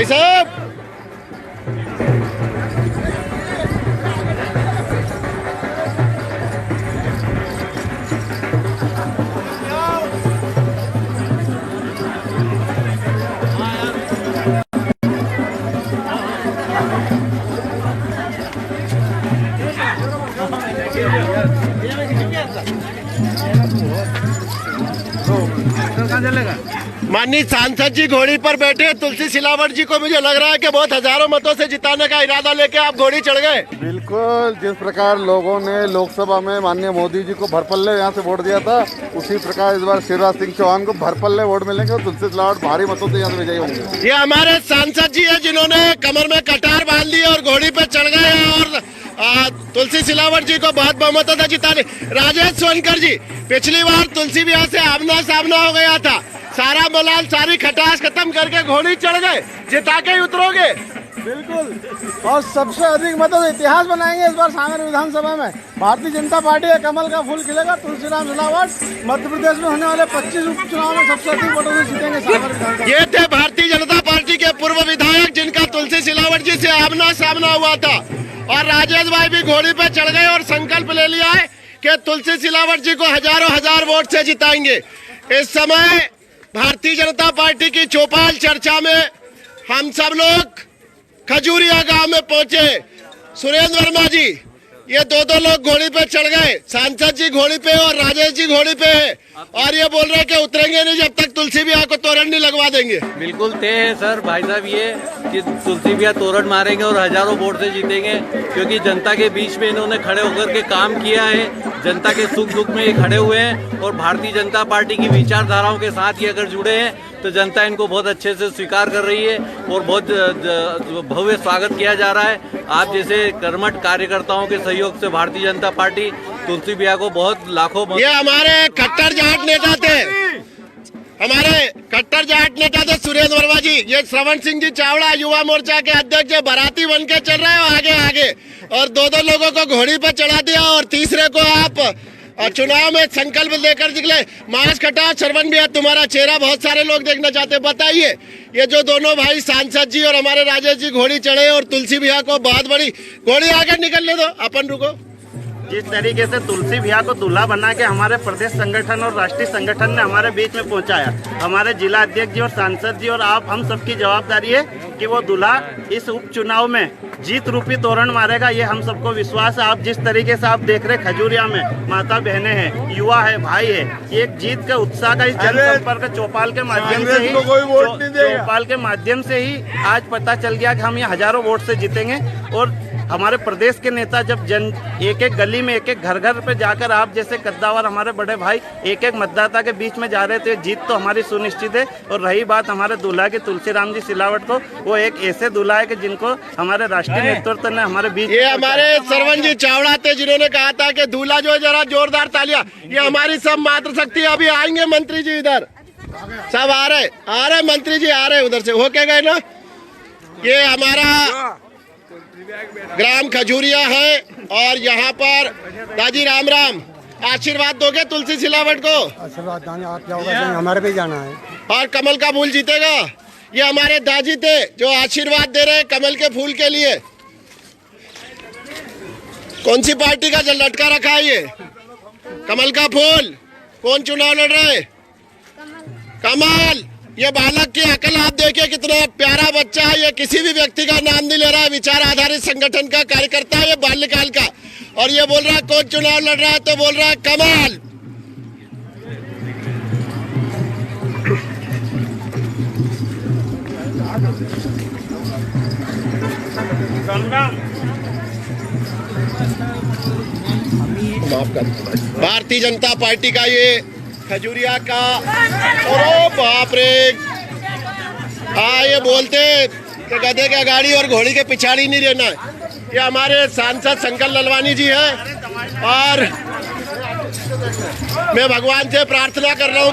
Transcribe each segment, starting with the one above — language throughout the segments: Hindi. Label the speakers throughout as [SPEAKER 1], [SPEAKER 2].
[SPEAKER 1] भाई साहब। माननीय सांसद जी घोड़ी पर बैठे तुलसी सिलावट जी को मुझे लग रहा है कि बहुत हजारों मतों से जिताने का इरादा लेके आप घोड़ी चढ़ गए।
[SPEAKER 2] बिल्कुल, जिस प्रकार लोगों ने लोकसभा में माननीय मोदी जी को भरपल्ले यहाँ से वोट दिया था, उसी प्रकार इस बार शिवराज सिंह चौहान को भरपल्ले वोट मिलेंगे और तुलसी सिलावट भारी मतों से यहाँ से विजयी होंगे।
[SPEAKER 1] ये हमारे सांसद जी है जिन्होंने कमर में कटार बांध ली और घोड़ी पे चढ़ गए और तुलसी सिलावट जी को बहुत बहुमतों से जिताने। राजेश सोनकर जी, पिछली बार तुलसी विवाह से आमना सामना हो गया था, सारा मलाल सारी खटास खत्म करके घोड़ी चढ़ गए, जिता के ही उतरोगे।
[SPEAKER 3] बिल्कुल, और सबसे अधिक मतों से इतिहास बनाएंगे इस बार सागर विधानसभा में। भारतीय जनता पार्टी का कमल का फूल खिलेगा। तुलसीराम सिलावट मध्य प्रदेश में होने वाले 25 उपचुनाव में सबसे अधिक वोटों से जीतेंगे सागर विधानसभा।
[SPEAKER 1] ये थे भारतीय जनता पार्टी के पूर्व विधायक जिनका तुलसी सिलावट जी से आमना सामना हुआ था, और राजेश भाई भी घोड़ी पे चढ़ गए और संकल्प ले लिया है कि तुलसी सिलावट जी को हजारों हजार वोट से जिताएंगे। इस समय भारतीय जनता पार्टी की चौपाल चर्चा में हम सब लोग खजूरिया गांव में पहुंचे। सुरेंद्र वर्मा जी, ये दो लोग घोड़ी पे चढ़ गए, सांसद जी घोड़ी पे और राजेश जी घोड़ी पे है, और ये बोल रहे कि उतरेंगे नहीं जब तक तुलसी विवाह को तोरण नहीं लगवा देंगे।
[SPEAKER 4] बिल्कुल तय है सर भाई साहब ये कि तुलसी विवाह तोरण मारेंगे और हजारों वोट से जीतेंगे, क्योंकि जनता के बीच में इन्होंने खड़े होकर के काम किया है, जनता के सुख दुख में ये खड़े हुए हैं और भारतीय जनता पार्टी की विचारधाराओं के साथ ये अगर जुड़े हैं तो जनता इनको बहुत अच्छे से स्वीकार कर रही है और बहुत भव्य स्वागत किया जा रहा है। आप जैसे कर्मठ कार्यकर्ताओं के सहयोग से भारतीय जनता पार्टी तुलसी विवाह को बहुत लाखों
[SPEAKER 1] ये हमारे कट्टर जाट नेता थे, हमारे कट्टर जाट नेता थे सुरेंद्र वर्मा जी। ये श्रवण सिंह जी चावड़ा युवा मोर्चा के अध्यक्ष बाराती बन के चल रहे हो आगे आगे, और दो लोगों को घोड़ी पर चढ़ा दिया और तीसरे को आप चुनाव में संकल्प लेकर निकले। मांस कटा श्रवण भैया, तुम्हारा चेहरा बहुत सारे लोग देखना चाहते हैं, बताइए ये जो दोनों भाई सांसद जी और हमारे राजेश जी घोड़ी चढ़े और तुलसी भैया को बहुत बड़ी घोड़ी आगे निकलने दो, अपन रुको।
[SPEAKER 5] जिस तरीके से तुलसी भैया को दूल्हा बना के हमारे प्रदेश संगठन और राष्ट्रीय संगठन ने हमारे बीच में पहुंचाया, हमारे जिला अध्यक्ष जी और सांसद जी और आप हम सबकी जवाबदारी है कि वो दूल्हा इस उपचुनाव में जीत रूपी तोरण मारेगा। ये हम सबको विश्वास है। आप जिस तरीके से आप देख रहे खजूरिया में माता बहनें हैं, युवा है, भाई है, एक जीत का उत्साह का इस जनसंपर्क चौपाल के माध्यम से ही चौपाल के माध्यम से ही आज पता चल गया कि हम ये हजारों वोट से जीतेंगे। और हमारे प्रदेश के नेता जब एक एक गली में एक एक घर घर पे जाकर आप जैसे कद्दावर हमारे बड़े भाई एक एक मतदाता के बीच में जा रहे थे, जीत तो हमारी सुनिश्चित है। और रही बात हमारे दूल्हा की तुलसीराम जी सिलावट को, वो एक ऐसे दूल्हा है कि जिनको हमारे राष्ट्रीय नेतृत्व ने हमारे बीच,
[SPEAKER 1] ये हमारे श्रवण जी चावड़ा थे जिन्होंने कहा था कि दूल्हा जो जरा जोरदार तालियां, ये हमारी सब मातृशक्ति। अभी आएंगे मंत्री जी, इधर सब आ रहे मंत्री जी आ रहे उधर से होके गए ना। ये हमारा ग्राम खजूरिया है और यहाँ पर दादी राम राम, आशीर्वाद दोगे तुलसी सिलावट को?
[SPEAKER 3] आशीर्वाद आप जाओगे, हमारे भी जाना है
[SPEAKER 1] और कमल का फूल जीतेगा। ये हमारे दादी थे जो आशीर्वाद दे रहे हैं कमल के फूल के लिए। कौन सी पार्टी का लटका रखा है ये कमल का फूल? कौन चुनाव लड़ रहा है? कमल। ये बालक की अकल आप देखिए, कितना प्यारा बच्चा है। ये किसी भी व्यक्ति का नाम नहीं ले रहा है, विचार आधारित संगठन का कार्यकर्ता है ये बाल्यकाल का, और ये बोल रहा है कौन चुनाव लड़ रहा है तो बोल रहा है कमल। भारतीय जनता पार्टी का ये खजूरिया का, ओ बाप रे, ये बोलते कि गधे के गाड़ी और घोड़ी के पिछाड़ी नहीं रहना। ये हमारे सांसद शंकर ललवानी जी हैं, और मैं भगवान से प्रार्थना कर रहा हूँ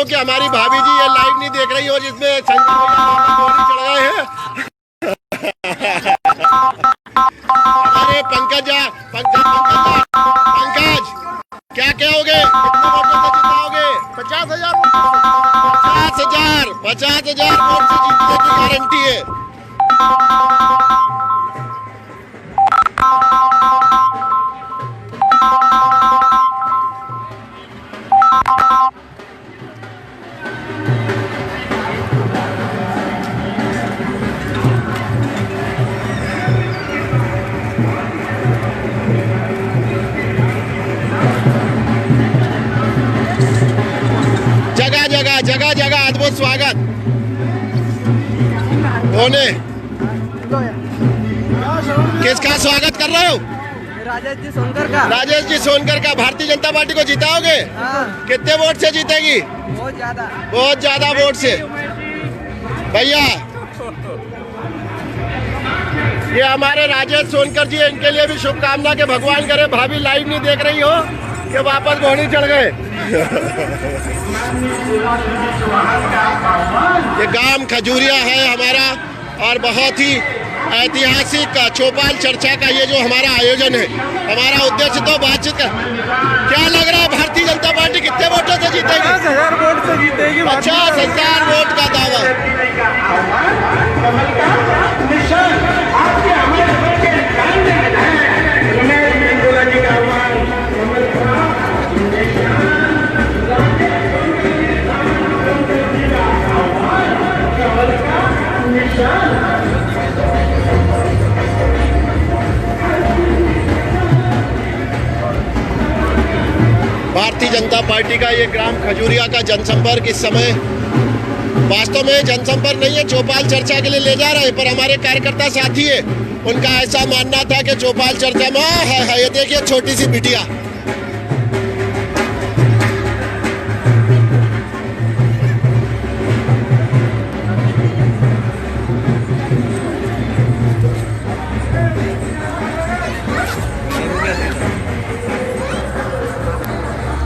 [SPEAKER 1] कि हमारी भाभी जी ये लाइव नहीं देख रही हो जिसमें शंकर घोड़ी चढ़ गए हैं। अरे पंकज क्या कहोगे? कितने वोटों से जिताओगे? 50,000। 50,000 वोट से जीतने की गारंटी है। जगह जगह अद्भुत स्वागत होने। किसका स्वागत कर रहे हो?
[SPEAKER 6] राजेश जी सोनकर का।
[SPEAKER 1] राजेश जी सोनकर का। भारतीय जनता पार्टी को जिताओगे?
[SPEAKER 6] हाँ।
[SPEAKER 1] कितने वोट से जीतेगी? बहुत ज्यादा वोट से। भैया ये हमारे राजेश सोनकर जी है, इनके लिए भी शुभकामना के भगवान करे भाभी लाइव नहीं देख रही हो कि वापस घोड़ी चढ़ गए। ये गांव खजूरिया है हमारा और बहुत ही ऐतिहासिक चौपाल चर्चा का ये जो हमारा आयोजन है, हमारा उद्देश्य तो बातचीत का। क्या लग रहा है भारतीय जनता पार्टी कितने वोटों से जीतेगी?
[SPEAKER 6] 50,000 वोट से जीतेगी।
[SPEAKER 1] 50,000 वोट का दावा। भारतीय जनता पार्टी का ये ग्राम खजूरिया का जनसंपर्क इस समय वास्तव में जनसंपर्क नहीं है, चौपाल चर्चा के लिए ले जा रहे हैं, पर हमारे कार्यकर्ता साथी है, उनका ऐसा मानना था कि चौपाल चर्चा में है ये देखिए छोटी सी बिटिया।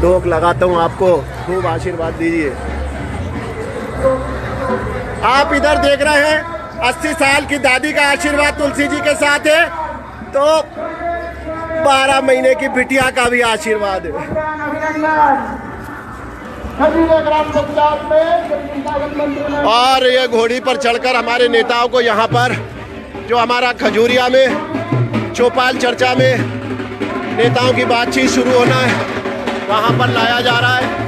[SPEAKER 1] टोक लगाता हूँ आपको, खूब आशीर्वाद दीजिए। आप इधर देख रहे हैं 80 साल की दादी का आशीर्वाद तुलसी जी के साथ है, तो 12 महीने की बिटिया का भी आशीर्वाद है। और ये घोड़ी पर चढ़कर हमारे नेताओं को यहाँ पर जो हमारा खजूरिया में चौपाल चर्चा में नेताओं की बातचीत शुरू होना है, वहाँ पर लाया जा रहा है।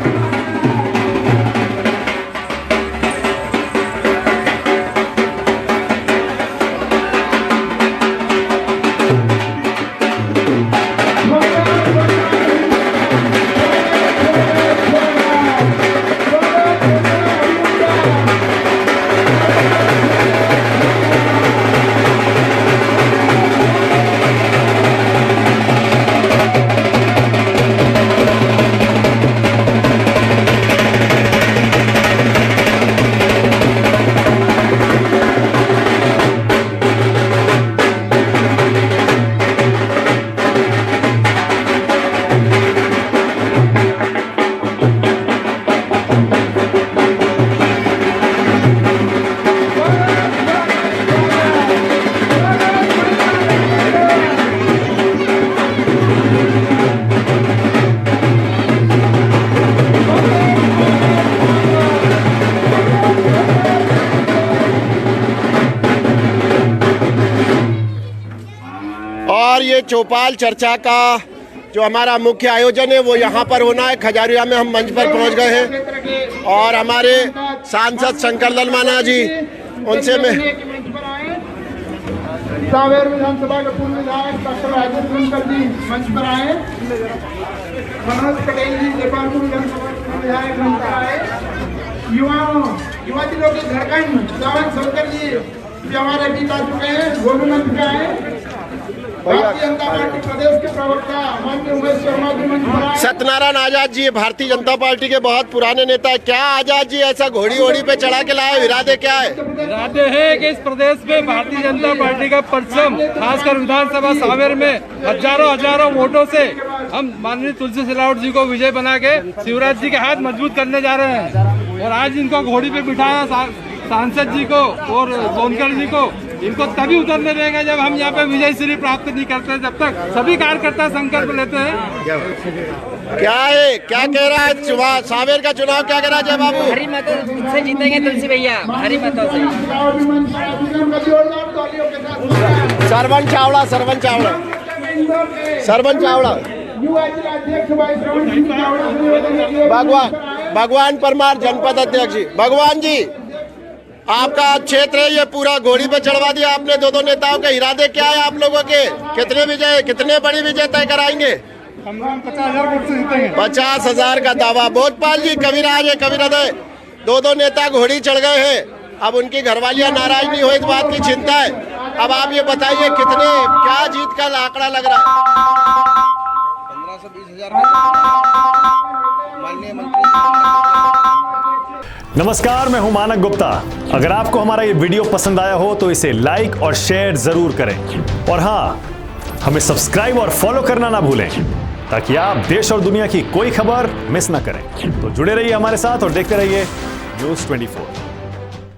[SPEAKER 1] और ये चौपाल चर्चा का जो हमारा मुख्य आयोजन है वो यहाँ पर होना है। खजूरिया में हम मंच पर पहुँच गए हैं और हमारे सांसद शंकर ललमाना जी, उनसे मैं
[SPEAKER 3] सांवेर विधानसभा के पूर्व विधायक डॉक्टर राजेश सोनकर जी मंच पर आए। मनोज पटेल जी जयपालपुर विधानसभा के पूर्व विधायक मंच पर आए। युवा दिलों की धड़कन सावन सोनकर जी जो हमारे बीच आ चुके हैं, गोलू मंच पे आए। भारतीय जनता पार्टी प्रदेश के प्रवक्ता माननीय उमेश शर्मा जी मंच पर आए।
[SPEAKER 1] सत्यनारायण आजाद जी भारतीय जनता पार्टी के बहुत पुराने नेता है। क्या आजाद जी ऐसा घोड़ी ओड़ी पे चढ़ा के लाए, इरादे क्या है?
[SPEAKER 7] इरादे है कि इस प्रदेश में भारतीय जनता पार्टी का परचम खासकर विधानसभा सांवेर में हजारों वोटों से हम माननीय तुलसी सिलावट जी को विजय बना के शिवराज जी के हाथ मजबूत करने जा रहे हैं। और आज इनको घोड़ी पे बिठाया सांसद जी को और सोनकर जी को, इनको तभी उतरने देंगे जब हम यहाँ पे विजय श्री प्राप्त नहीं करते। जब तक सभी कार्यकर्ता संकल्प लेते हैं।
[SPEAKER 1] क्या है, क्या कह रहा है सांवेर का चुनाव, क्या कह रहा है जय बाबू?
[SPEAKER 6] भारी मतों से जीतेंगे तुलसी भैया, भारी मतों से।
[SPEAKER 1] सरवन चावड़ा, सरवन चावड़ा, सरवन चावड़ा, भगवान परमार जनपद अध्यक्ष जी। भगवान जी, आपका क्षेत्र है, ये पूरा घोड़ी पे चढ़वा दिया आपने। दो नेताओं के इरादे क्या है आप लोगों के? कितने विजय, कितने बड़ी विजय तय कराएंगे?
[SPEAKER 3] 50,000 वोट से जीतेंगे।
[SPEAKER 1] 50,000 का दावा। भोजपाल जी, कविराज है, कविहृदय, दो नेता घोड़ी चढ़ गए हैं। अब उनकी घरवालियां नाराज नहीं हो, इस बात की चिंता है। अब आप ये बताइए कितने, क्या जीत का आंकड़ा लग रहा है?
[SPEAKER 3] 15 से 20,000 माननीय मंत्री।
[SPEAKER 8] नमस्कार, मैं हूं मानक गुप्ता। अगर आपको हमारा ये वीडियो पसंद आया हो तो इसे लाइक और शेयर जरूर करें, और हां, हमें सब्सक्राइब और फॉलो करना ना भूलें ताकि आप देश और दुनिया की कोई खबर मिस ना करें। तो जुड़े रहिए हमारे साथ और देखते रहिए News 24।